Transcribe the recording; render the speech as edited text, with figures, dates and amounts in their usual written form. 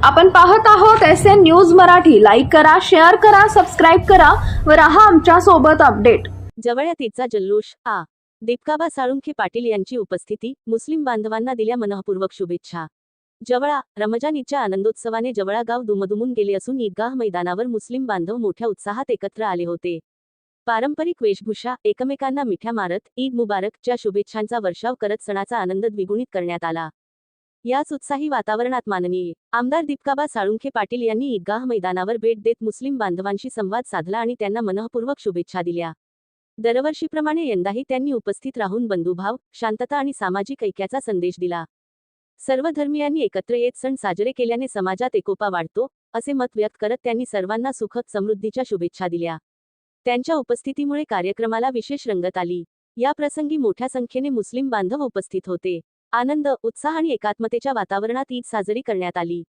आपण पाहत आहोत SN न्यूज मराठी. लाईक करा, शेअर करा, सबस्क्राईब करा व रहा आमच्या सोबत अपडेट. जवळतीचा जल्लोष. दीपकाबा साळुंखे पाटील यांची उपस्थिती. मुस्लिम बांधवांना दिल्या मनःपूर्वक शुभेच्छा. जवळा. रमजान ईदच्या आनंदोत्सवाने जवळा गाव दुमदुमून गेले असून ईदगाह मैदानावर मुस्लिम बांधव मोठ्या उत्साहात एकत्र आले होते. पारंपरिक वेशभूषा, एकमेकांना मिठ्या मारत ईद मुबारक च्या शुभेच्छांचा वर्षाव करत सणाचा आनंद द्विगुणित करण्यात आला. याच उत्साही वातावरणात माननीय आमदार दीपकाबा साळुंखे पाटील यांनी ईदगाह मैदानावर भेट देत मुस्लिम बांधवांशी संवाद साधला आणि त्यांना मनःपूर्वक शुभेच्छा दिल्या. दरवर्षीप्रमाणे यंदाही त्यांनी उपस्थित राहून बंधुभाव, शांतता आणि सामाजिक ऐक्याचा संदेश दिला. सर्व धर्मियांनी एकत्र येत सण साजरे केल्याने समाजात एकोपा वाढतो, असे मत व्यक्त करत त्यांनी सर्वांना सुख समृद्धीच्या शुभेच्छा दिल्या. त्यांच्या उपस्थितीमुळे कार्यक्रमाला विशेष रंगत आली. या प्रसंगी मोठ्या संख्येने मुस्लिम बांधव उपस्थित होते. आनंद, उत्साह आणि एकात्मतेच्या वातावरणात ईद साजरी करण्यात आली.